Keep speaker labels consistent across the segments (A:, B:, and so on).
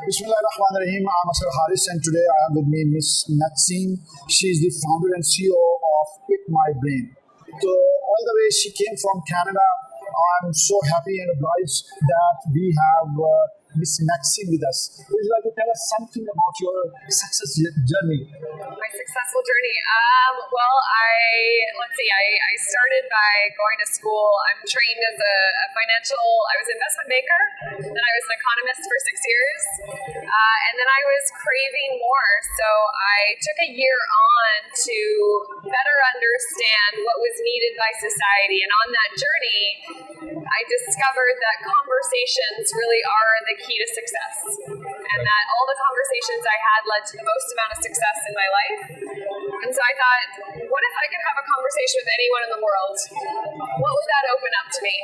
A: Bismillahirrahmanirrahim. I'm Asar Haris, and today I have with me Miss Maxine. She is the founder and CEO of Pick My Brain. So, all the way she came from Canada. I'm so happy and obliged that we have Miss Maxine with us. Would you like to tell us something about your success journey?
B: My successful journey. Let's see. I started by going to school. I'm trained as I was an investment banker. Then I was an economist for 6 years. And then I was craving more. So I took a year on to better understand what was needed by society. And on that journey, I discovered that conversations really are the key to success, and that all the conversations I had led to the most amount of success in my life. And so I thought, what if I could have a conversation with anyone in the world? What would that open up to me?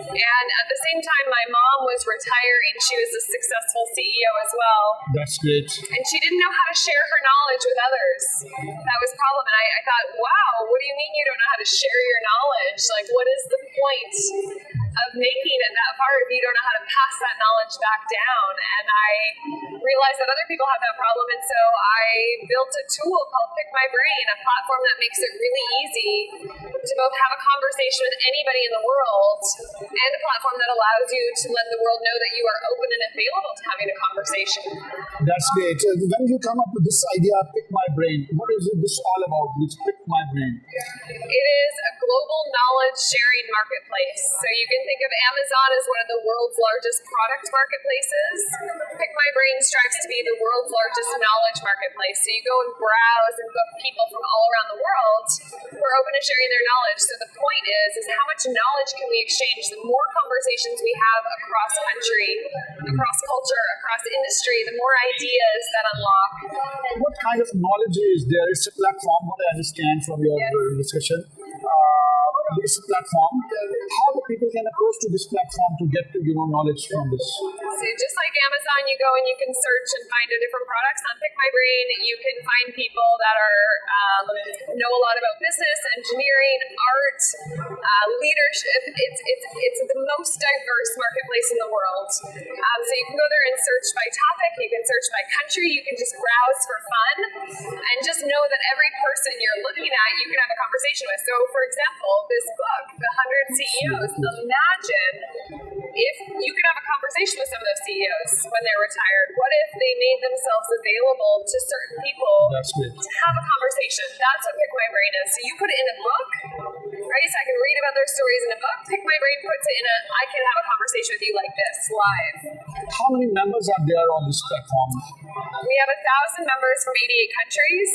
B: And at the same time, my mom was retiring. She was a successful CEO as well.
A: That's great.
B: And she didn't know how to share her knowledge with others. That was a problem. And I thought, wow, what do you mean you don't know how to share your knowledge? Like, what is the point of making it that far if you don't know how to pass that knowledge back down? And I realized that other people have that problem, and so I built a tool called Pick My Brain, a platform that makes it really easy to both have a conversation with anybody in the world and a platform that allows you to let the world know that you are open and available to having a conversation.
A: That's great. When you come up with this idea, Pick My Brain, what is this all about? This Pick My Brain.
B: It is a global knowledge sharing marketplace. So you can think of Amazon as one of the world's largest product marketplaces. Pick My Brain strives to be the world's largest knowledge marketplace. So you go and browse and book people from all around the world who are open to sharing their knowledge. So the point is how much knowledge can we exchange? The more conversations we have across country, across culture, across industry, the more ideas that unlock.
A: What kind of knowledge is there? It's a platform, what I understand from your discussion. It's a platform. How the people can approach to this platform to get knowledge from this?
B: So just like Amazon, you go and you can search and find different products. On Pick My Brain, you can find people that know a lot about business, engineering, art, leadership. It's the most diverse marketplace in the world. So you can go there and search by topic. You can search by country. You can just browse for fun, and just know that every person you're looking at, you can have a conversation with. So, for example, this book, The 100 CEOs. Imagine if you could have a conversation with some of those CEOs when they're retired. What if they made themselves available to certain people to have a conversation? That's what Pick My Brain is. So you put it in a book, right? So I can read about their stories in a book. Pick My Brain puts it in I can have a conversation with you like this, live.
A: How many members are there on this platform?
B: We have 1,000 members from 88 countries,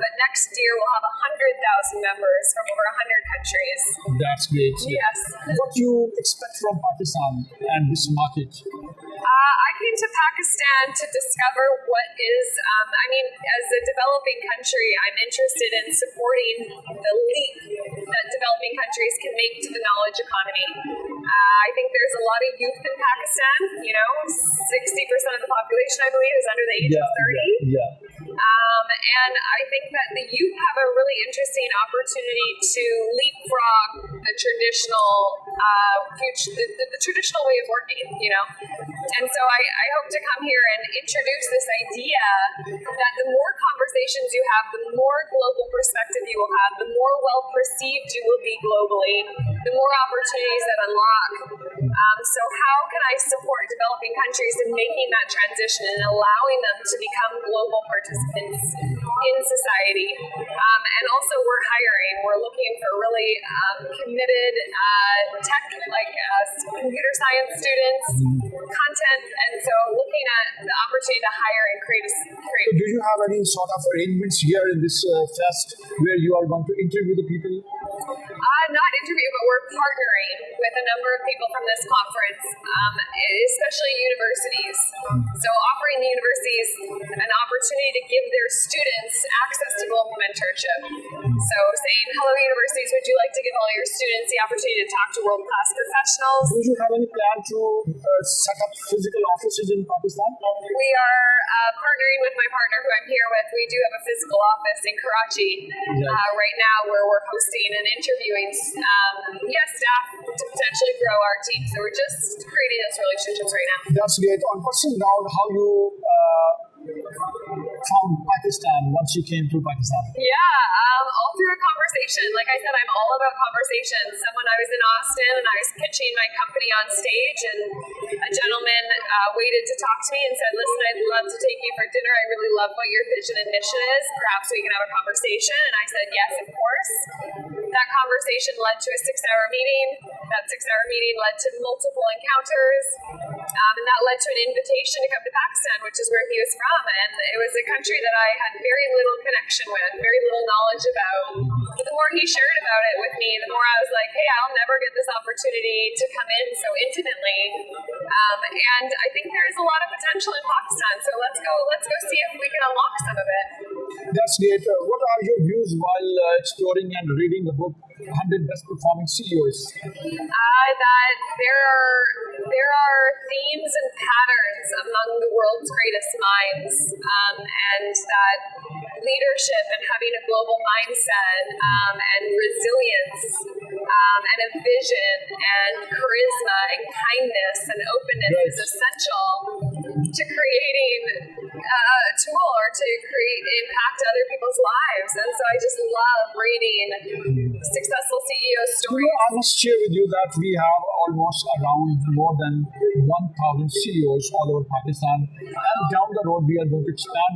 B: but next year we'll have 100,000 members from over 100 countries.
A: That's great.
B: Yes.
A: What do you expect from Pakistan and this market?
B: I came to Pakistan to discover what is, as a developing country, I'm interested in supporting the leap that developing countries can make to the knowledge economy. I think there's a lot of youth in Pakistan. 60% of the population, I believe, is under the age of 30.
A: Yeah.
B: And I think that the youth have a really interesting opportunity to leapfrog the traditional the traditional way of working, And so I hope to come here and introduce this idea that the more conversations you have, the more global perspective you will have, the more well-perceived you will be globally, the more opportunities that unlock. So how can I support developing countries in making that transition and allowing them to become global participants in society? And also we're hiring. We're looking for really committed tech, computer science students, content, and so looking at the opportunity to hire and create.
A: Do you have any sort of arrangements here in this fest where you are going to interview the people?
B: Not interview, but we're partnering with a number of people from this conference, especially universities. So offering the universities an opportunity to give their students access to global mentorship. So saying, hello universities, would you like to give all your students the opportunity to talk to world-class professionals?
A: Do you have any plan to set up physical offices in Pakistan?
B: We are partnering with my partner who I'm here with. We do have a physical office in Karachi right now where we're hosting an interviewing staff to potentially grow our team. So we're just creating those relationships right now.
A: That's great. On personal note, how you found Pakistan once you came to Pakistan?
B: Yeah, all through a conversation. Like I said, I'm all about conversations. Someone, I was in Austin and I was pitching my company on stage, and a gentleman waited to talk to me and said, "Listen, I'd love to take you for dinner. I really love what your vision and mission is. Perhaps we can have a conversation." And I said, "Yes, of course." That conversation led to a 6-hour meeting. That 6-hour meeting led to multiple encounters. And that led to an invitation to come to Pakistan, which is where he was from. And it was a country that I had very little connection with, very little knowledge about. But the more he shared about it with me, the more I was like, hey, I'll never get this opportunity to come in so intimately. And I think there is a lot of potential in Pakistan. So let's go see if we can unlock some of it.
A: That's great. What are your views while exploring and reading the book 100 Best Performing CEOs?
B: That there are themes and patterns among the world's greatest minds, and that leadership and having a global mindset and resilience and a vision and charisma and kindness and openness is essential to creating a tool or to create impact to other people's lives. And so I just love reading successful CEO stories.
A: I must share with you that we have almost around more than 1,000 CEOs all over Pakistan. And down the road, we are going to expand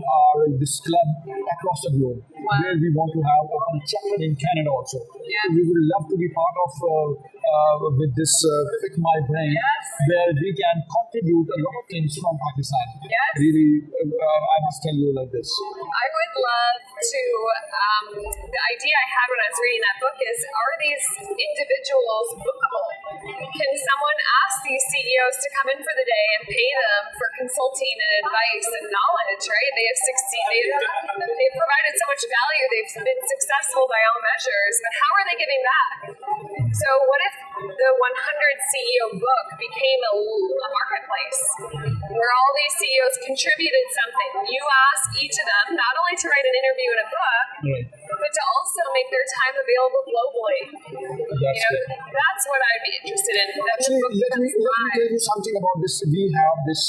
A: this club across the globe, where we want to have open a chapter in Canada also.
B: Yeah.
A: We would love to be part of with this Pick My Brain, where we can contribute a lot of things from Pakistan.
B: Yes.
A: Really, I must tell you like this.
B: I would love to, the idea I had when I was reading that book is, are these individuals bookable? Can someone ask these CEOs to come in for the day and pay them for consulting and advice and knowledge, right? They have succeeded, they've provided so much value, they've been successful by all measures, but how are they giving back? So what if the 100 CEO book became a marketplace where all these CEOs contributed something? You ask each of them not only to write an interview in a book, but to also make their time available globally. That's what I'd be interested in.
A: Actually, let me tell you something about this. We have this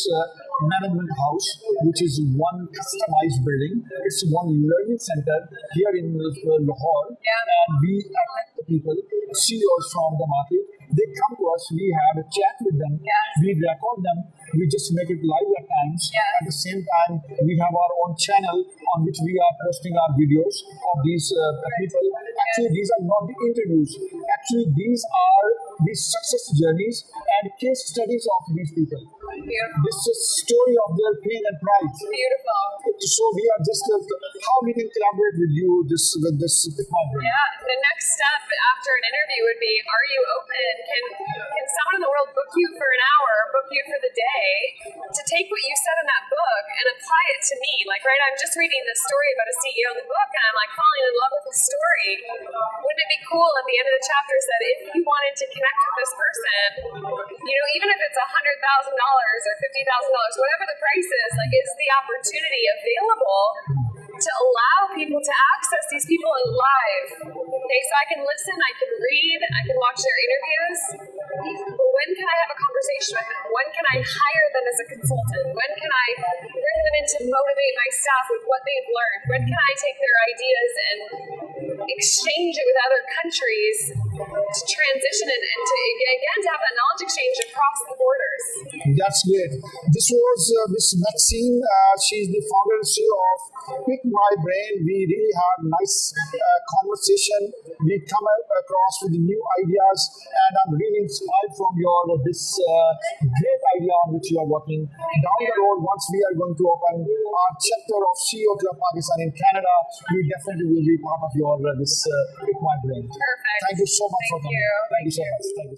A: management house, which is one customized building. It's one learning center here in Lahore, and we attract the people, CEOs from the market. They come to us, we have a chat with them, we record them, we just make it live at times. At the same time, we have our own channel on which we are posting our videos of these people. Actually, these are not the interviews. Actually, these are the success journeys and case studies of these people.
B: Beautiful.
A: This is a story of their pain and pride.
B: Beautiful.
A: So we are just how we can collaborate with you with this Pick My Brain.
B: Yeah. The next step after an interview would be, are you open? Can someone in the world book you for an hour, book you for the day, to take what you said in that book and apply it to me? Like, right, I'm just reading this story about a CEO in the book, and I'm like falling in love with the story. Wouldn't it be cool at the end of the chapter said, if you wanted to connect with this person, even if it's $100,000 or $50,000, whatever the price is, like, is the opportunity available to allow people to access these people live? Okay, so I can listen, I can read, I can watch their interviews, but when can I have a conversation with them? When can I hire them as a consultant? When can I bring them in to motivate my staff with what they've learned? When can I take their ideas and exchange it with other countries to transition and to, again, to have that knowledge exchange across the borders?
A: That's great. This was Miss Maxine. She's the founder and CEO of Pick My Brain. We really had a nice conversation. We come across with new ideas, and I'm really inspired from your this great idea on which you are working. Down the road, once we are going to open our chapter of CEO Club Pakistan in Canada, we definitely will be part of your this Pick My Brain.
B: Perfect.
A: Thank you so much for coming.
B: You.
A: Thank you so much. Thank you.